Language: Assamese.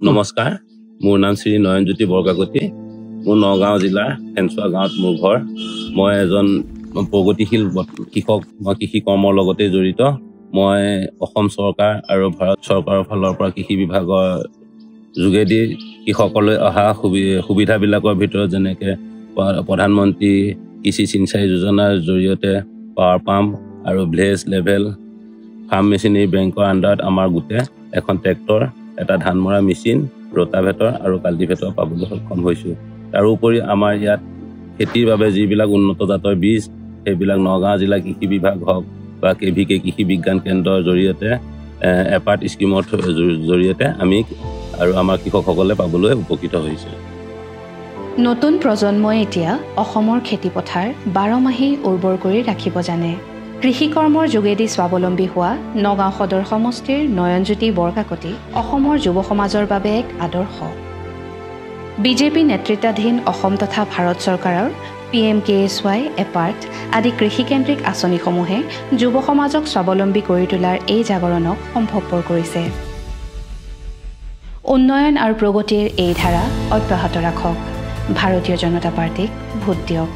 নমস্কাৰ, মোৰ নাম শ্ৰী নয়নজ্যোতি বৰকাকতি। মোৰ নগাঁও জিলাৰ হেনচুৱা গাঁৱত মোৰ ঘৰ। মই এজন প্ৰগতিশীল কৃষক। মই কৃষি কৰ্মৰ লগতে জড়িত। মই অসম চৰকাৰ আৰু ভাৰত চৰকাৰৰ ফালৰ পৰা কৃষি বিভাগৰ যোগেদি কৃষকলৈ অহা সুবিধাবিলাকৰ ভিতৰত যেনেকৈ প্ৰধানমন্ত্ৰী কৃষি সিঞ্চাই যোজনাৰ জৰিয়তে পাৱাৰ পাম্প আৰু ভিলেজ লেভেল ফাৰ্ম মেচিনাৰী বেংকৰ আণ্ডাৰত আমাৰ গোটে এখন ট্ৰেক্টৰ, এটা ধান মৰা মেচিন, ৰোটাভেটৰ আৰু কাল্টিভেটৰ পাবলৈ সক্ষম হৈছোঁ। তাৰোপৰি আমাৰ ইয়াত খেতিৰ বাবে যিবিলাক উন্নত জাতৰ বীজ, সেইবিলাক নগাঁও জিলা কৃষি বিভাগ হওক বা KVK কৃষি বিজ্ঞান কেন্দ্ৰৰ জৰিয়তে এপাৰ্ট স্কিমৰ জৰিয়তে আমি আৰু আমাৰ কৃষকসকলে পাবলৈ উপকৃত হৈছে। নতুন প্ৰজন্মই এতিয়া অসমৰ খেতিপথাৰ 12 মাহেই উৰ্বৰ কৰি ৰাখিব জানে। কৃষি কৰ্মৰ যোগেদি স্বাৱলম্বী হোৱা নগাঁও সদৰ সমষ্টিৰ নয়নজ্যোতি বৰকাকতি অসমৰ যুৱ সমাজৰ বাবে এক আদৰ্শ। বিজেপি নেতৃত্বাধীন অসম তথা ভাৰত চৰকাৰৰ PMKSY, এপাৰ্ট আদি কৃষিকেন্দ্ৰিক আঁচনিসমূহে যুৱ সমাজক স্বাৱলম্বী কৰি তোলাৰ এই জাগৰণক সম্ভৱপৰ কৰিছে। উন্নয়ন আৰু প্ৰগতিৰ এই ধাৰা অব্যাহত ৰাখক। ভাৰতীয় জনতা পাৰ্টীক ভোট দিয়ক।